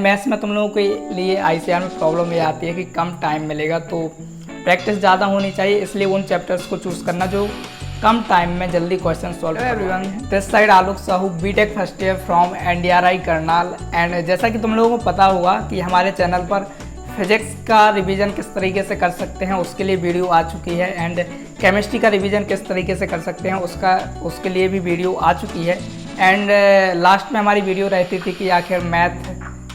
Maths में तुम लोगों के लिए आईसीआर में प्रॉब्लम ये आती है कि कम टाइम मिलेगा, तो प्रैक्टिस ज़्यादा होनी चाहिए, इसलिए उन चैप्टर्स को चूज़ करना जो कम टाइम में जल्दी क्वेश्चन सॉल्व कर। Everyone, this side Alok Sahu, BTech first year from NDRI Karnal. And जैसा कि तुम लोगों को पता होगा कि हमारे चैनल पर फिजिक्स का रिवीजन किस तरीके से कर सकते हैं उसके लिए वीडियो आ चुकी है, एंड केमिस्ट्री का रिवीजन किस तरीके से कर सकते हैं उसके लिए भी वीडियो आ चुकी है। एंड लास्ट में हमारी वीडियो रहती थी कि आखिर मैथ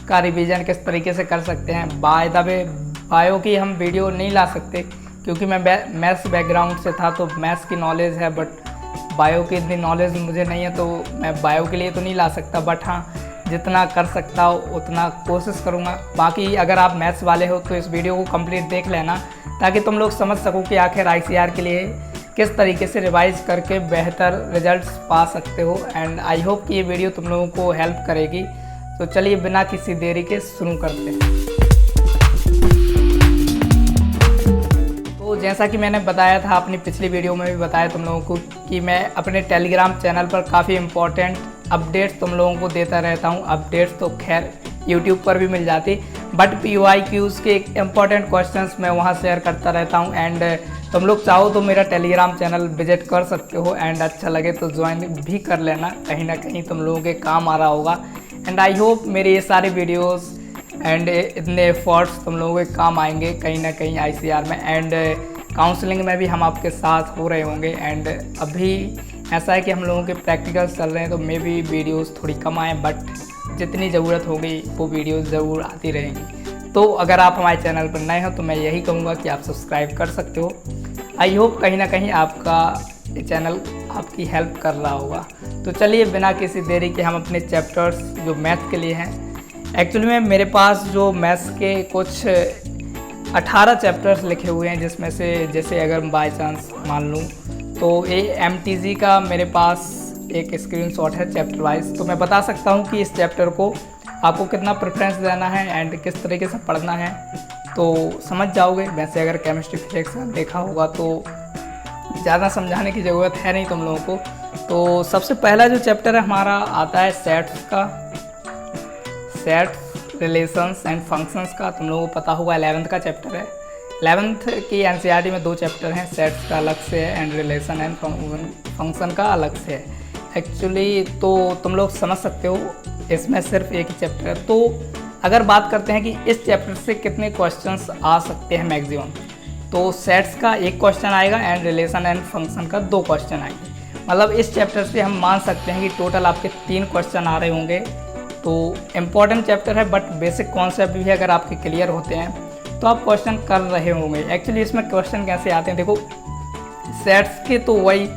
का रिवीजन किस तरीके से कर सकते हैं। बाय द वे, बायो की हम वीडियो नहीं ला सकते क्योंकि मैं मैथ्स बैकग्राउंड से था, तो मैथ्स की नॉलेज है, बट बायो की इतनी नॉलेज मुझे नहीं है, तो मैं बायो के लिए तो नहीं ला सकता। बट हाँ, जितना कर सकता हो उतना कोशिश करूँगा। बाकी अगर आप मैथ्स वाले हो तो इस वीडियो को कंप्लीट देख लेना, ताकि तुम लोग समझ सको कि आखिर आईसीआर के लिए किस तरीके से रिवाइज करके बेहतर रिजल्ट्स पा सकते हो। एंड आई होप कि ये वीडियो तुम लोगों को हेल्प करेगी। तो चलिए बिना किसी देरी के शुरू करते हैं। तो जैसा कि मैंने बताया था, अपनी पिछली वीडियो में भी बताया तुम लोगों को कि मैं अपने टेलीग्राम चैनल पर काफ़ी इम्पोर्टेंट अपडेट्स तुम लोगों को देता रहता हूं। अपडेट्स तो खैर यूट्यूब पर भी मिल जाती, बट PYQs के इम्पोर्टेंट क्वेश्चंस मैं वहां शेयर करता रहता हूं। एंड तुम लोग चाहो तो मेरा टेलीग्राम चैनल विजिट कर सकते हो, एंड अच्छा लगे तो ज्वाइन भी कर लेना, कहीं ना कहीं तुम लोगों के काम आ रहा होगा। एंड आई होप मेरे ये सारे वीडियोस एंड इतने एफर्ट्स तुम लोगों के काम आएंगे कहीं ना कहीं आईसीआर में। एंड काउंसलिंग में भी हम आपके साथ हो रहे होंगे। एंड अभी ऐसा है कि हम लोगों के प्रैक्टिकल्स चल रहे हैं, तो मे भी वीडियोस थोड़ी कम आएँ, बट जितनी ज़रूरत होगी वो वीडियोस ज़रूर आती रहेंगी। तो अगर आप हमारे चैनल पर नए हो तो मैं यही कहूँगा कि आप सब्सक्राइब कर सकते हो। आई होप कहीं ना कहीं आपका ये चैनल आपकी हेल्प कर रहा होगा। तो चलिए बिना किसी देरी के हम अपने चैप्टर्स जो मैथ के लिए हैं, एक्चुअली में मेरे पास जो मैथ्स के कुछ 18 चैप्टर्स लिखे हुए हैं, जिसमें से जैसे अगर बाय चांस मान लूँ तो ये MTG का मेरे पास एक स्क्रीनशॉट है चैप्टर वाइज, तो मैं बता सकता हूँ कि इस चैप्टर को आपको कितना प्रेफरेंस देना है एंड किस तरीके से पढ़ना है, तो समझ जाओगे। वैसे अगर केमिस्ट्री फिजिक्स का देखा होगा तो ज़्यादा समझाने की ज़रूरत है नहीं तुम लोगों को। तो सबसे पहला जो चैप्टर है हमारा आता है सेट्स का, सेट्स, रिलेशंस एंड फंक्शंस का। तुम लोगों को पता होगा 11th का चैप्टर है। 11th की NCERT में 2 चैप्टर हैं, सेट्स का अलग से है एंड रिलेशन एंड फंक्शन का अलग से है एक्चुअली। तो तुम लोग समझ सकते हो इसमें सिर्फ एक ही चैप्टर है। तो अगर बात करते हैं कि इस चैप्टर से कितने क्वेश्चंस आ सकते हैं मैक्सिमम, तो सेट्स का 1 क्वेश्चन आएगा एंड रिलेशन एंड फंक्शन का 2 क्वेश्चन आएंगे। मतलब इस चैप्टर से हम मान सकते हैं कि टोटल आपके 3 क्वेश्चन आ रहे होंगे। तो इम्पॉर्टेंट चैप्टर है, बट बेसिक कॉन्सेप्ट भी अगर आपके क्लियर होते हैं तो आप क्वेश्चन कर रहे होंगे। एक्चुअली इसमें क्वेश्चन कैसे आते हैं, देखो सेट्स के तो वही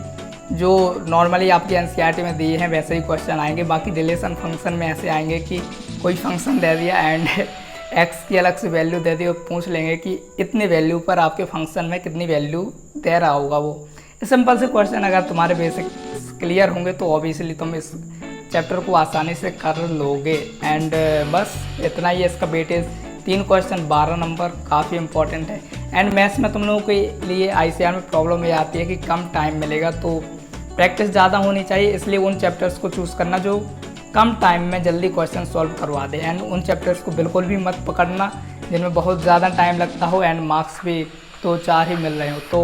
जो नॉर्मली आपकी NCERT में दिए हैं वैसे ही क्वेश्चन आएंगे। बाकी रिलेशन फंक्शन में ऐसे आएंगे कि कोई फंक्शन दे दिया एंड एक्स की अलग से वैल्यू दे दी और पूछ लेंगे कि इतने वैल्यू पर आपके फंक्शन में कितनी वैल्यू दे रहा होगा वो। सिंपल से क्वेश्चन अगर तुम्हारे बेसिक क्लियर होंगे तो ऑब्वियसली तुम इस चैप्टर को आसानी से कर लोगे। एंड बस इतना ही है इसका वेटेज, 3 क्वेश्चन 12 नंबर, काफ़ी इंपॉर्टेंट है। एंड मैथ्स में तुम लोगों के लिए आईसीआर में प्रॉब्लम ये आती है कि कम टाइम मिलेगा, तो प्रैक्टिस ज़्यादा होनी चाहिए, इसलिए उन चैप्टर्स को चूज़ करना जो कम टाइम में जल्दी क्वेश्चन सॉल्व करवा दे। एंड उन चैप्टर्स को बिल्कुल भी मत पकड़ना जिनमें बहुत ज़्यादा टाइम लगता हो एंड मार्क्स भी 2-4 ही मिल रहे हो, तो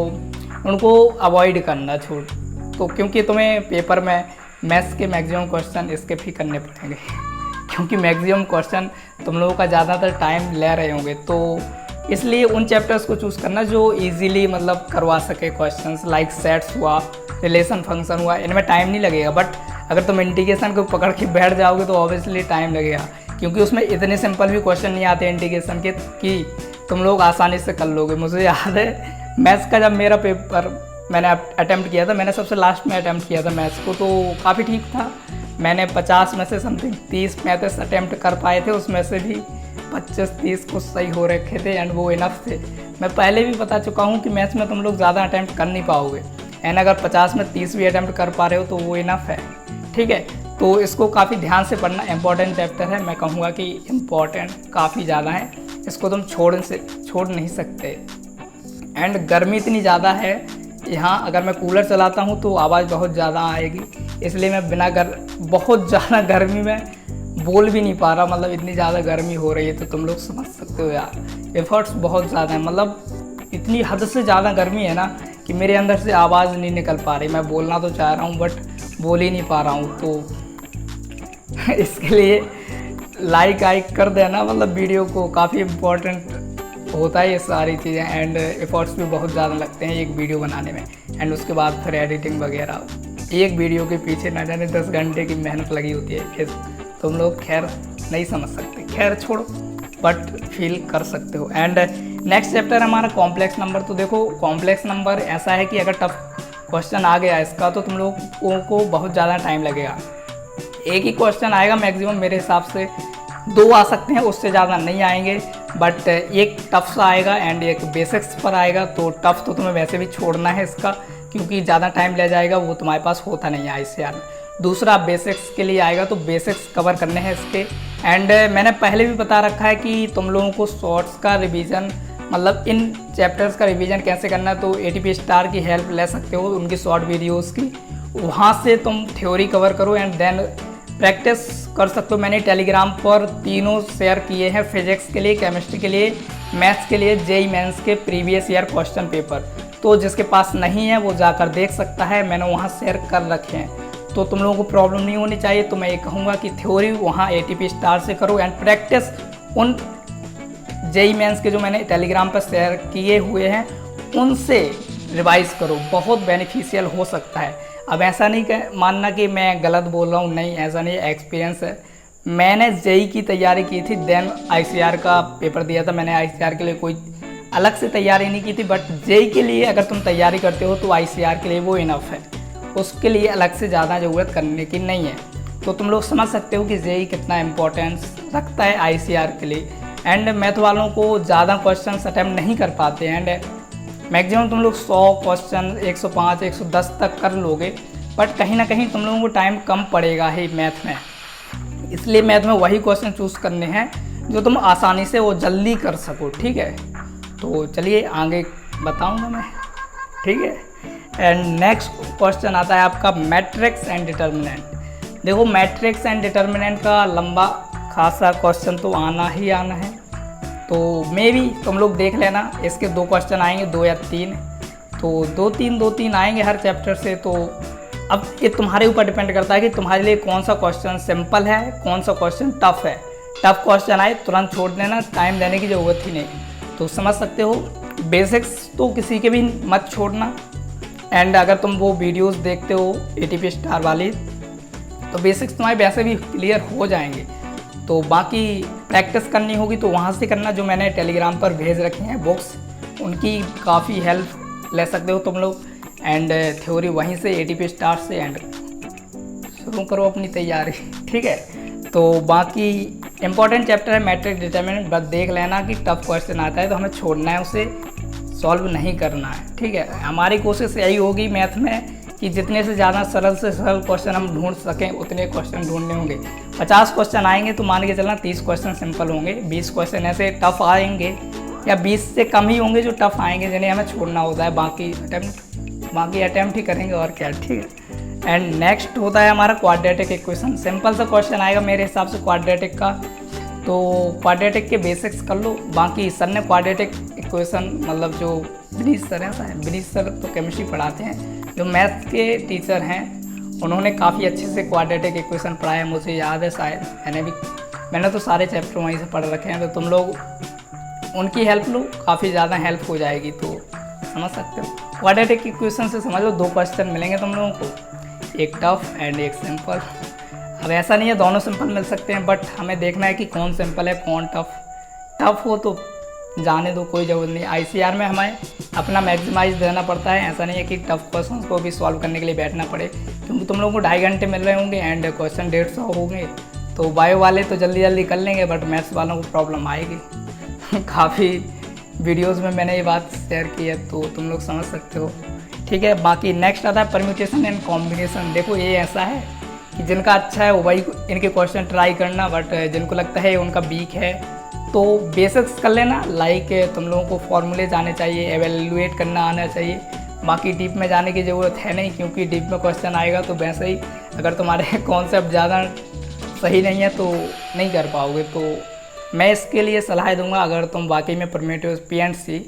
उनको अवॉइड करना छोड़। तो क्योंकि तुम्हें पेपर में मैथ्स के मैक्सिमम क्वेश्चन स्किप ही करने पड़ेंगे क्योंकि मैक्सिमम क्वेश्चन तुम लोगों का ज़्यादातर टाइम ले रहे होंगे, तो इसलिए उन चैप्टर्स को चूज़ करना जो ईजीली मतलब करवा सके क्वेश्चंस, लाइक सेट्स हुआ, रिलेशन फंक्शन हुआ, इनमें टाइम नहीं लगेगा। बट अगर तुम इंटीग्रेशन को पकड़ के बैठ जाओगे तो ऑब्वियसली टाइम लगेगा, क्योंकि उसमें इतने सिंपल भी क्वेश्चन नहीं आते इंटीग्रेशन के कि तुम लोग आसानी से कर लोगे। मुझे याद है मैथ्स का जब मेरा पेपर मैंने अटैम्प्ट किया था, मैंने सबसे लास्ट में अटैम्प्ट किया था मैथ्स को, तो काफ़ी ठीक था। मैंने 50 में से समथिंग 30 मैथ्स अटैम्प्ट कर पाए थे, उसमें से भी 25-30 कुछ सही हो रखे थे एंड वो इनफ थे। मैं पहले भी बता चुका हूँ कि मैथ्स में तुम लोग ज़्यादा अटैम्प्ट कर नहीं पाओगे, एंड अगर 50 में 30 भी अटैम्प्ट कर पा रहे हो तो वो इनफ है, ठीक है। तो इसको काफ़ी ध्यान से पढ़ना, इंपॉर्टेंट चैप्टर है, मैं कहूँगा कि इम्पॉर्टेंट काफ़ी ज़्यादा है, इसको तुम छोड़ नहीं सकते। एंड गर्मी इतनी ज़्यादा है यहाँ, अगर मैं कूलर चलाता हूँ तो आवाज़ बहुत ज़्यादा आएगी, इसलिए मैं बहुत ज़्यादा गर्मी में बोल भी नहीं पा रहा, मतलब इतनी ज़्यादा गर्मी हो रही है, तो तुम लोग समझ सकते हो यार, एफर्ट्स बहुत ज़्यादा हैं, मतलब इतनी हद से ज़्यादा गर्मी है ना कि मेरे अंदर से आवाज़ नहीं निकल पा रही। मैं बोलना तो चाह रहा हूँ बट बोल ही नहीं पा रहा हूँ, तो इसके लिए लाइक कर देना, मतलब वीडियो को, काफ़ी इम्पोर्टेंट होता है ये सारी चीज़ें, एंड एफर्ट्स भी बहुत ज़्यादा लगते हैं एक वीडियो बनाने में, एंड उसके बाद फिर एडिटिंग वगैरह, एक वीडियो के पीछे न जाने 10 घंटे की मेहनत लगी होती है। फिर तुम लोग खैर नहीं समझ सकते, खैर छोड़ो, बट फील कर सकते हो। एंड नेक्स्ट चैप्टर हमारा कॉम्प्लेक्स नंबर। तो देखो कॉम्प्लेक्स नंबर ऐसा है कि अगर टफ क्वेश्चन आ गया इसका तो तुम लोगों को बहुत ज़्यादा टाइम लगेगा। एक ही क्वेश्चन आएगा मैक्सिमम, मेरे हिसाब से 2 आ सकते हैं, उससे ज़्यादा नहीं आएंगे, बट एक टफ सा आएगा एंड एक बेसिक्स पर आएगा। तो टफ तो तुम्हें वैसे भी छोड़ना है इसका, क्योंकि ज़्यादा टाइम ले जाएगा, वो तुम्हारे पास होता नहीं है ICR में। दूसरा बेसिक्स के लिए आएगा, तो बेसिक्स कवर करने हैं इसके। एंड मैंने पहले भी बता रखा है कि तुम लोगों को शॉर्ट्स का रिवीजन, मतलब इन चैप्टर्स का रिवीजन कैसे करना है, तो ATP स्टार की हेल्प ले सकते हो, उनकी शॉर्ट वीडियोस की, वहाँ से तुम थ्योरी कवर करो एंड देन प्रैक्टिस कर सकते हो। मैंने टेलीग्राम पर तीनों शेयर किए हैं, फिजिक्स के लिए, केमिस्ट्री के लिए, मैथ्स के लिए, JEE मेंस के प्रीवियस ईयर क्वेश्चन पेपर। तो जिसके पास नहीं है वो जाकर देख सकता है, मैंने वहाँ शेयर कर रखे हैं, तो तुम लोगों को प्रॉब्लम नहीं होनी चाहिए। तो मैं ये कहूँगा कि थ्योरी वहाँ ATP स्टार से करो एंड प्रैक्टिस उन JEE मेंस के जो मैंने टेलीग्राम पर शेयर किए हुए हैं उनसे रिवाइज करो, बहुत बेनिफिशियल हो सकता है। अब ऐसा नहीं मानना कि मैं गलत बोल रहा हूँ, नहीं ऐसा नहीं, एक्सपीरियंस है। मैंने JEE की तैयारी की थी, देन ICR का पेपर दिया था। मैंने ICR के लिए कोई अलग से तैयारी नहीं की थी, बट JEE के लिए अगर तुम तैयारी करते हो तो ICR के लिए वो इनफ है, उसके लिए अलग से ज़्यादा ज़रूरत करने की नहीं है। तो तुम लोग समझ सकते हो कि JEE कितना इम्पोर्टेंस रखता है ICR के लिए। एंड मैथ वालों को ज़्यादा क्वेश्चन अटैम्प्ट नहीं कर पाते हैं, एंड मैक्सिमम तुम लोग 100 क्वेश्चन 105 110 तक कर लोगे, बट कहीं ना कहीं तुम लोगों को टाइम कम पड़ेगा ही मैथ में। इसलिए मैथ में वही क्वेश्चन चूज़ करने हैं जो तुम आसानी से वो जल्दी कर सको, ठीक है। तो चलिए आगे बताऊंगा मैं, ठीक है। एंड नेक्स्ट क्वेश्चन आता है आपका मैट्रिक्स एंड डिटर्मिनेंट। देखो मैट्रिक्स एंड डिटर्मिनेंट का लंबा खासा क्वेश्चन तो आना ही आना है, तो मे भी तुम लोग देख लेना, इसके 2 क्वेश्चन आएंगे, 2 या 3, तो 2-3 आएंगे हर चैप्टर से। तो अब ये तुम्हारे ऊपर डिपेंड करता है कि तुम्हारे लिए कौन सा क्वेश्चन सिंपल है, कौन सा क्वेश्चन टफ है। टफ क्वेश्चन आए तुरंत छोड़ देना, टाइम देने की ज़रूरत ही नहीं। तो समझ सकते हो, बेसिक्स तो किसी के भी मत छोड़ना। एंड अगर तुम वो वीडियोस देखते हो ATP स्टार वाली, तो बेसिक्स तुम्हारे वैसे भी क्लियर हो जाएंगे। तो बाकी प्रैक्टिस करनी होगी तो वहाँ से करना, जो मैंने टेलीग्राम पर भेज रखे हैं बुक्स, उनकी काफ़ी हेल्प ले सकते हो तुम लोग। एंड थ्योरी वहीं से ATP स्टार से, एंड शुरू करो अपनी तैयारी, ठीक है। तो बाकी इंपॉर्टेंट चैप्टर है मैट्रिक्स डिटरमिनेंट, बस देख लेना कि टफ क्वेश्चन आता है तो हमें छोड़ना है, उसे सॉल्व नहीं करना है, ठीक है। हमारी कोशिश यही होगी मैथ में कि जितने से ज़्यादा सरल से सरल क्वेश्चन हम ढूंढ सकें, उतने क्वेश्चन ढूंढने होंगे। 50 क्वेश्चन आएंगे तो मान के चलना 30 क्वेश्चन सिंपल होंगे, 20 क्वेश्चन ऐसे टफ आएंगे, या 20 से कम ही होंगे जो टफ आएंगे, जिन्हें हमें छोड़ना होता है। बाकी अटैम्प्ट ही करेंगे और क्या, ठीक है। एंड नेक्स्ट होता है हमारा क्वाड्रेटिक इक्वेशन। सिंपल सा क्वेश्चन आएगा मेरे हिसाब से क्वाड्रेटिक का, तो क्वाड्रेटिक के बेसिक्स कर लो। बाकी सर ने क्वाड्रेटिक इक्वेशन, मतलब जो ब्रिज सर है, ब्रिज सर तो केमिस्ट्री पढ़ाते हैं, जो मैथ के टीचर हैं उन्होंने काफ़ी अच्छे से क्वाड्रेटिक इक्वेशन पढ़ाया, मुझे याद है शायद। मैंने तो सारे चैप्टर वहीं से पढ़ रखे हैं, तो तुम लोग उनकी हेल्प लो, काफ़ी ज़्यादा हेल्प हो जाएगी। तो समझ सकते हो, क्वाड्रेटिक इक्वेशन से समझ लो 2 क्वेश्चन मिलेंगे तुम लोगों को, एक टफ एंड एक सिंपल। अब ऐसा नहीं है दोनों सिंपल मिल सकते हैं, बट हमें देखना है कि कौन सिंपल है कौन टफ। टफ हो तो जाने दो, कोई ज़रूरत नहीं। ICR में हमें अपना मैक्सिमाइज देना पड़ता है, ऐसा नहीं है कि टफ क्वेश्चन को भी सॉल्व करने के लिए बैठना पड़े, क्योंकि तुम लोगों को 2.5 घंटे मिल रहे होंगे एंड क्वेश्चन 150 होंगे। तो बायो वाले तो जल्दी कर लेंगे, बट मैथ्स वालों को प्रॉब्लम आएगी। काफ़ी वीडियोज़ में मैंने ये बात शेयर की है, तो तुम लोग समझ सकते हो, ठीक है। बाकी नेक्स्ट आता है परम्यूटेशन एंड कॉम्बिनेशन। देखो ये ऐसा है कि जिनका अच्छा है वो वही इनके क्वेश्चन ट्राई करना, बट जिनको लगता है उनका वीक है तो बेसिक्स कर लेना। लाइक तुम लोगों को फॉर्मूले आने चाहिए, एवेल्युएट करना आना चाहिए। बाकी डीप में जाने की ज़रूरत है नहीं, क्योंकि डीप में क्वेश्चन आएगा तो वैसे ही अगर तुम्हारे कॉन्सेप्ट ज़्यादा सही नहीं है तो नहीं कर पाओगे। तो मैं इसके लिए सलाह दूंगा, अगर तुम वाकई में परम्यूटेशन पी एंड सी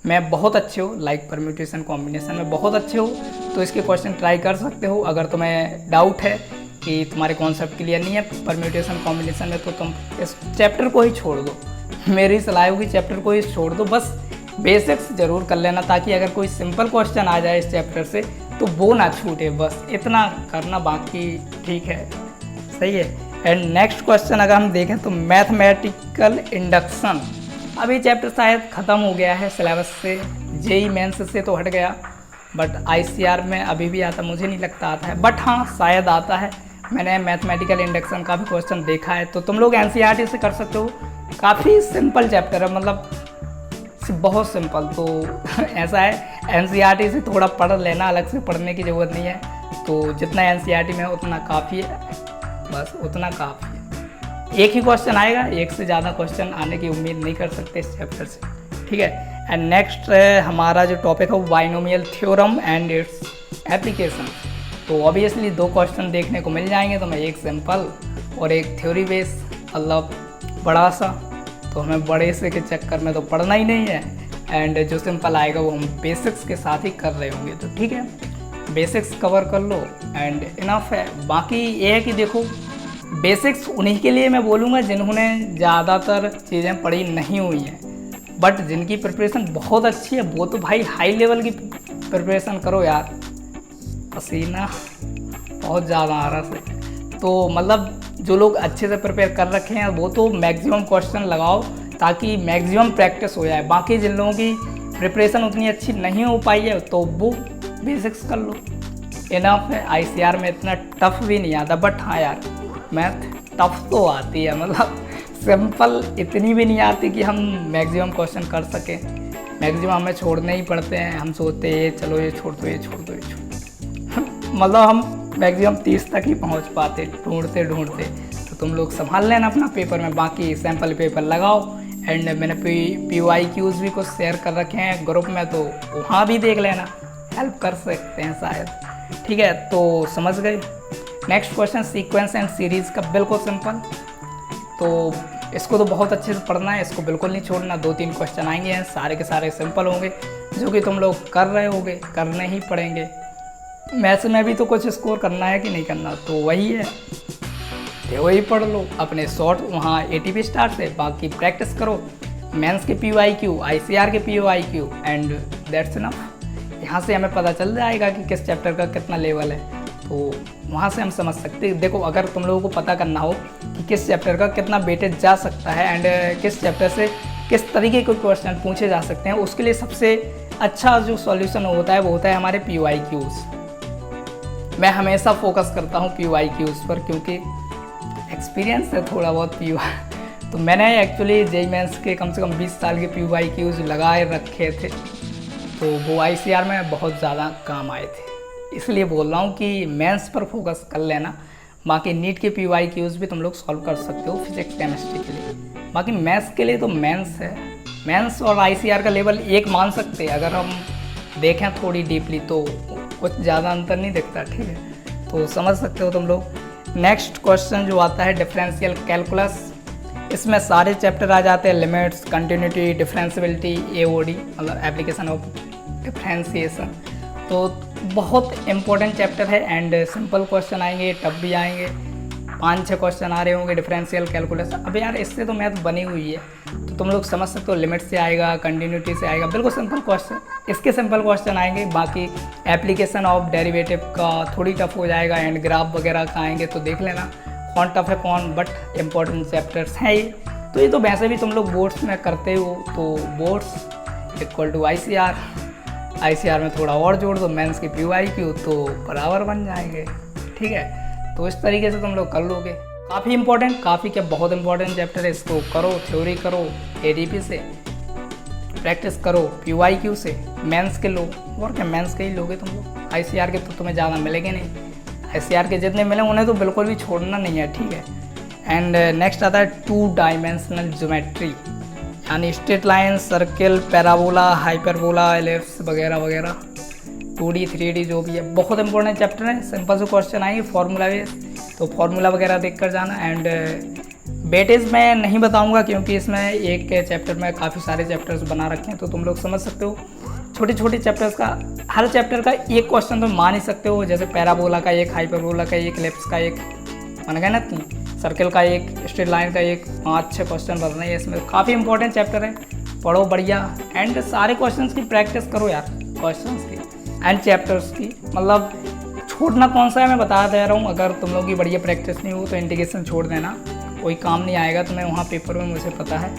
में बहुत अच्छे हो, लाइक परम्यूटेशन कॉम्बिनेशन में बहुत अच्छे हो, तो इसके क्वेश्चन ट्राई कर सकते हो। अगर तुम्हें डाउट है कि तुम्हारे कॉन्सेप्ट क्लियर नहीं है परम्यूटेशन कॉम्बिनेशन में, तो तुम इस चैप्टर को ही छोड़ दो। मेरी सलाह होगी चैप्टर को ही छोड़ दो, बस बेसिक्स ज़रूर कर लेना, ताकि अगर कोई सिंपल क्वेश्चन आ जाए इस चैप्टर से तो वो ना छूटे, बस इतना करना, बाकी ठीक है, सही है। एंड नेक्स्ट क्वेश्चन अगर हम देखें तो मैथमेटिकल इंडक्शन। अभी चैप्टर शायद ख़त्म हो गया है सिलेबस से, जेई मेंस से तो हट गया, बट आईसीआर में अभी भी आता, मुझे नहीं लगता आता है, बट हाँ शायद आता है। मैंने मैथमेटिकल इंडक्शन का भी क्वेश्चन देखा है, तो तुम लोग एनसीईआरटी से कर सकते हो। काफ़ी सिंपल चैप्टर है, मतलब बहुत सिंपल। तो ऐसा है, एनसीईआरटी से थोड़ा पढ़ लेना, अलग से पढ़ने की ज़रूरत नहीं है। तो जितना एनसीईआरटी में है उतना काफ़ी है, बस उतना काफ़ी है। एक ही क्वेश्चन आएगा, एक से ज़्यादा क्वेश्चन आने की उम्मीद नहीं कर सकते इस चैप्टर से, ठीक है। एंड नेक्स्ट हमारा जो टॉपिक है वो binomial theorem and its application. तो ऑब्वियसली 2 क्वेश्चन देखने को मिल जाएंगे, तो मैं एक सिंपल और एक थ्योरी बेस, मतलब बड़ा सा। तो हमें बड़े से के चक्कर में तो पढ़ना ही नहीं है, एंड जो सिंपल आएगा वो हम बेसिक्स के साथ ही कर रहे होंगे, तो ठीक है, बेसिक्स कवर कर लो एंड इनफ है। बाकी ये है कि देखो, बेसिक्स उन्हीं के लिए मैं बोलूँगा जिन्होंने ज़्यादातर चीज़ें पढ़ी नहीं हुई हैं, बट जिनकी प्रिपरेशन बहुत अच्छी है वो तो भाई हाई लेवल की प्रिपरेशन करो यार। पसीना बहुत ज़्यादा आ रहा है, तो मतलब जो लोग अच्छे से प्रिपेयर कर रखे हैं वो तो मैक्सिमम क्वेश्चन लगाओ, ताकि मैक्सिमम प्रैक्टिस हो जाए। बाकी जिन लोगों की प्रिपरेशन उतनी अच्छी नहीं हो पाई है तो वो बेसिक्स कर लो, इनफ है। आईसीआर में इतना टफ भी नहीं आता, बट हाँ यार मैथ टफ तो आती है, मतलब सिंपल इतनी भी नहीं आती कि हम मैक्सिमम क्वेश्चन कर सकें। मैक्सिमम हमें छोड़ने ही पड़ते हैं, हम सोचते हैं चलो ये छोड़ दो, ये छोड़ दो, ये छोड़ दो मतलब हम मैक्सिमम 30 तक ही पहुंच पाते ढूंढते ढूंढते। तो तुम लोग संभाल लेना अपना पेपर में, बाकी सैम्पल पेपर लगाओ। एंड मैंने PYQs भी कुछ शेयर कर रखे हैं ग्रुप में, तो वहाँ भी देख लेना, हेल्प कर सकते हैं शायद, ठीक है। तो समझ गए। Next question sequence and series का, बिल्कुल सिंपल। तो इसको तो बहुत अच्छे से पढ़ना है, इसको बिल्कुल नहीं छोड़ना। 2-3 क्वेश्चन आएंगे हैं, सारे के सारे सिंपल होंगे, जो कि तुम लोग कर रहे होगे, करने ही पड़ेंगे। मैथ्स में भी तो कुछ स्कोर करना है कि नहीं करना, तो वही है, तो वही पढ़ लो अपने शॉर्ट वहाँ ATP स्टार से। बाकी प्रैक्टिस करो मेंस के PYQ, ICR के PYQ, एंड दैट्स इनफ। यहाँ से हमें पता चल जाएगा कि किस चैप्टर का कितना लेवल है, तो वहाँ से हम समझ सकते हैं। देखो, अगर तुम लोगों को पता करना हो कि किस चैप्टर का कितना वेटेज जा सकता है एंड किस चैप्टर से किस तरीके के क्वेश्चन पूछे जा सकते हैं, उसके लिए सबसे अच्छा जो सॉल्यूशन होता है वो होता है हमारे PYQs। मैं हमेशा फोकस करता हूँ PYQs पर, क्योंकि एक्सपीरियंस है थोड़ा बहुत तो मैंने एक्चुअली जेईई मेंस के कम से कम 20 साल के PYQs लगाए रखे थे, तो वो ICR में बहुत ज़्यादा काम आए थे। इसलिए बोल रहा हूँ कि मेंस पर फोकस कर लेना। बाकी नीट के PYQs भी तुम लोग सॉल्व कर सकते हो फिजिक्स केमिस्ट्री के लिए। बाकी मैथ्स के लिए तो मेंस है, मेंस और ICR का लेवल एक मान सकते हैं। अगर हम देखें थोड़ी डीपली तो कुछ ज़्यादा अंतर नहीं दिखता, ठीक है, तो समझ सकते हो तुम लोग। नेक्स्ट क्वेश्चन जो आता है डिफरेंशियल कैलकुलस, इसमें सारे चैप्टर आ जाते हैं, लिमिट्स, कंटिन्यूटी, डिफरेंशियबिलिटी, AOD मतलब एप्लीकेशन ऑफ डिफरेंशिएशन। तो बहुत इंपॉर्टेंट चैप्टर है एंड सिंपल क्वेश्चन आएंगे, टफ भी आएंगे, 5-6 क्वेश्चन आ रहे होंगे डिफरेंशियल कैलकुलस। अब यार इससे तो मैथ बनी हुई है, तो तुम लोग समझ सकते हो, लिमिट से आएगा, कंटिन्यूटी से आएगा, बिल्कुल सिंपल क्वेश्चन, इसके सिंपल क्वेश्चन आएंगे। बाकी एप्लीकेशन ऑफ डेरिवेटिव का थोड़ी टफ हो जाएगा एंड ग्राफ वगैरह का आएंगे, तो देख लेना कौन टफ है कौन, बट इंपॉर्टेंट चैप्टर्स हैं ये। तो ये तो वैसे भी तुम लोग बोर्ड्स में करते हो, तो बोर्ड्स इक्वल टू ICR में थोड़ा और जोड़ दो मेंस की PYQ, तो बराबर बन जाएंगे, ठीक है। तो इस तरीके से तुम लोग कर लोगे। काफ़ी इंपॉर्टेंट, काफ़ी क्या बहुत इंपॉर्टेंट चैप्टर है, इसको करो, थ्योरी करो, ATP से प्रैक्टिस करो, PYQ से मेंस के लो, और क्या मेंस के ही लोगे तुम लोग। ICR के तो तुम्हें ज़्यादा मिलेंगे नहीं, ICR के जितने मिले उन्हें तो बिल्कुल भी छोड़ना नहीं है, ठीक है। एंड नेक्स्ट आता है 2 डायमेंशनल ज्योमेट्री, यानी straight line, circle, parabola, hyperbola, ellipse वगैरह वगैरह, 2D 3D जो भी है, बहुत इंपॉर्टेंट चैप्टर है। सिंपल से क्वेश्चन आएंगे फॉर्मूला बेस, तो फार्मूला वगैरह देख कर जाना। एंड वेटेज मैं नहीं बताऊंगा क्योंकि इसमें एक चैप्टर में काफ़ी सारे चैप्टर्स बना रखे हैं, तो तुम लोग समझ सकते हो छोटे छोटे चैप्टर्स का, हर चैप्टर का एक क्वेश्चन तुम मान ही सकते हो। जैसे पैराबोला का एक, हाइपरबोला का एक, इलिप्स का एक, मान गए ना, सर्कल का एक, स्ट्रेट लाइन का एक, 5-6 क्वेश्चन बन रहे हैं इसमें। काफ़ी इंपॉर्टेंट चैप्टर है, पढ़ो बढ़िया। एंड सारे क्वेश्चंस की प्रैक्टिस करो यार, क्वेश्चंस की एंड चैप्टर्स की, मतलब छोड़ना कौन सा है मैं बता दे रहा हूँ। अगर तुम लोग की बढ़िया प्रैक्टिस नहीं हो तो इंटीग्रेशन छोड़ देना, कोई काम नहीं आएगा तुम्हें वहाँ पेपर में, मुझे पता है।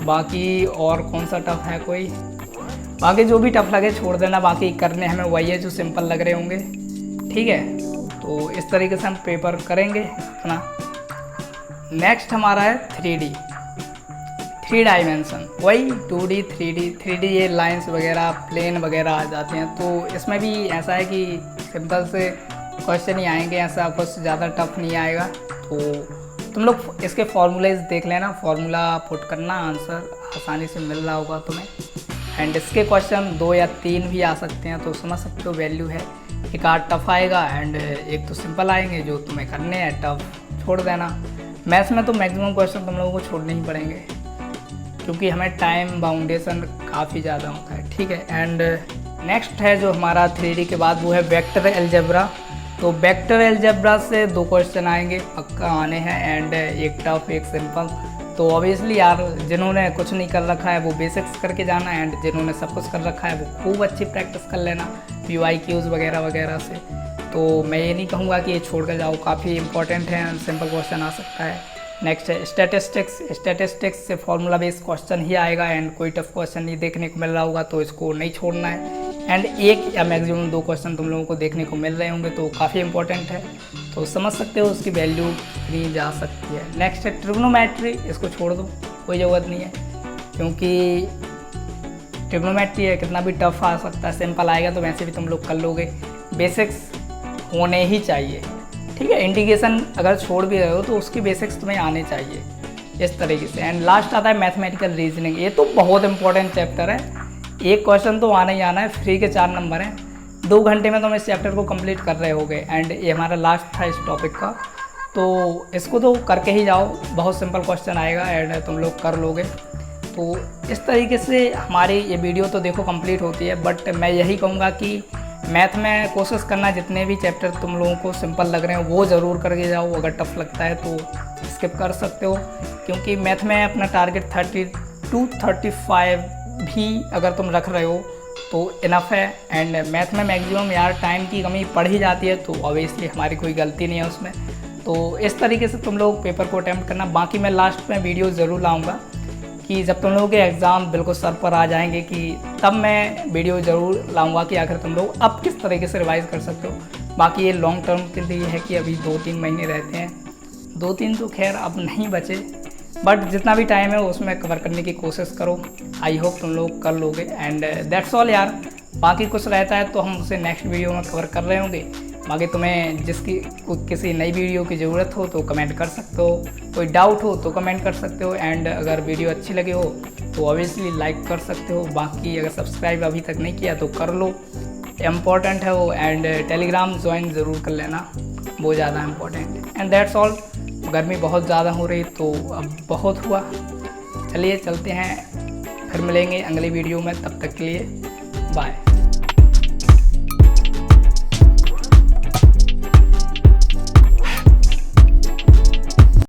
बाकी और कौन सा टफ है कोई, बाकी जो भी टफ लगे छोड़ देना, बाकी करने हमें वही है जो सिंपल लग रहे होंगे, ठीक है। तो इस तरीके से हम पेपर करेंगे अपना। नेक्स्ट हमारा है 3 डायमेंशन, वही 2D 3D ये लाइंस वगैरह प्लेन वगैरह आ जाते हैं। तो इसमें भी ऐसा है कि सिंपल से क्वेश्चन ही आएंगे, ऐसा कुछ ज़्यादा टफ नहीं आएगा। तो तुम लोग इसके फॉर्मूलेज देख लेना, फार्मूला पुट करना, आंसर आसानी से मिल रहा होगा तुम्हें। एंड इसके क्वेश्चन 2 या 3 भी आ सकते हैं, तो समझ सकते हो वैल्यू है। एक आध टफ आएगा एंड एक तो सिंपल आएंगे जो तुम्हें करने हैं, टफ छोड़ देना। मैथ्स में तो मैक्सिमम क्वेश्चन तुम लोगों को छोड़ने ही पड़ेंगे क्योंकि हमें टाइम बाउंडेशन काफ़ी ज़्यादा होता है, ठीक है। एंड नेक्स्ट है जो हमारा 3D के बाद वो है वेक्टर अलजेब्रा। तो वेक्टर अलजेब्रा से 2 क्वेश्चन आएंगे, पक्का आने हैं, एंड एक टफ एक सिंपल। तो ऑब्वियसली यार जिन्होंने कुछ नहीं कर रखा है वो बेसिक्स करके जाना, एंड जिन्होंने सब कुछ कर रखा है वो खूब अच्छी प्रैक्टिस कर लेना PYQs वगैरह वगैरह से। तो मैं ये नहीं कहूँगा कि ये छोड़ कर जाओ, काफ़ी इंपॉर्टेंट है, सिंपल क्वेश्चन आ सकता है। नेक्स्ट है स्टैटिस्टिक्स से फॉर्मूला बेस्ड क्वेश्चन ही आएगा, एंड कोई टफ क्वेश्चन नहीं देखने को मिल रहा होगा तो इसको नहीं छोड़ना है। एंड 1 या मैक्सिमम 2 क्वेश्चन तुम लोगों को देखने को मिल रहे होंगे, तो काफ़ी इंपॉर्टेंट है, तो समझ सकते हो उसकी वैल्यू कितनी जा सकती है। नेक्स्ट है ट्रिग्नोमेट्री, इसको छोड़ दो, कोई ज़रूरत नहीं है क्योंकि ट्रिग्नोमेट्री है, कितना भी टफ आ सकता है, सिंपल आएगा तो वैसे भी तुम लोग कर लोगे। बेसिक्स होने ही चाहिए, ठीक है। इंटीग्रेशन अगर छोड़ भी रहे हो तो उसकी बेसिक्स तुम्हें आने चाहिए इस तरीके से। एंड लास्ट आता है मैथमेटिकल रीजनिंग, ये तो बहुत इंपॉर्टेंट चैप्टर है, एक क्वेश्चन तो आना ही आना है, फ्री के 4 नंबर हैं, 2 घंटे में तुम इस चैप्टर को कंप्लीट कर रहे होगे। एंड ये हमारा लास्ट था इस टॉपिक का, तो इसको तो करके ही जाओ, बहुत सिंपल क्वेश्चन आएगा एंड तुम लोग कर लोगे। तो इस तरीके से हमारी ये वीडियो तो देखो कंप्लीट होती है, बट मैं यही कहूँगा कि मैथ में कोशिश करना जितने भी चैप्टर तुम लोगों को सिंपल लग रहे हैं वो ज़रूर करके जाओ, अगर टफ लगता है तो स्किप कर सकते हो, क्योंकि मैथ में अपना टारगेट 32-35 भी अगर तुम रख रहे हो तो इनफ है। एंड मैथ में मैक्सिमम यार टाइम की कमी पड़ ही जाती है, तो ऑब्वियसली हमारी कोई गलती नहीं है उसमें। तो इस तरीके से तुम लोग पेपर को अटैम्प्ट करना। बाकी मैं लास्ट में वीडियो ज़रूर लाऊंगा कि जब तुम लोगों के एग्ज़ाम बिल्कुल सर पर आ जाएंगे कि तब मैं वीडियो ज़रूर लाऊंगा कि आखिर तुम लोग अब किस तरीके से रिवाइज़ कर सकते हो। बाकी ये लॉन्ग टर्म के लिए है कि अभी 2-3 महीने रहते हैं, 2-3 तो खैर अब नहीं बचे, बट जितना भी टाइम है उसमें कवर करने की कोशिश करो। आई होप तुम लोग कर लोगे। एंड दैट्स ऑल यार, बाकी कुछ रहता है तो हम उसे नेक्स्ट वीडियो में कवर कर रहे होंगे। बाकी तुम्हें किसी नई वीडियो की ज़रूरत हो तो कमेंट कर सकते हो, कोई डाउट हो तो कमेंट कर सकते हो, एंड अगर वीडियो अच्छी लगे हो तो ऑब्वियसली लाइक कर सकते हो। बाकी अगर सब्सक्राइब अभी तक नहीं किया तो कर लो, इम्पॉर्टेंट है वो। एंड टेलीग्राम ज्वाइन ज़रूर कर लेना, वो ज़्यादा इम्पोर्टेंट है। And that's all. गर्मी बहुत ज़्यादा हो रही तो अब बहुत हुआ, चलिए चलते हैं, फिर मिलेंगे अगली वीडियो में, तब तक के लिए बाय।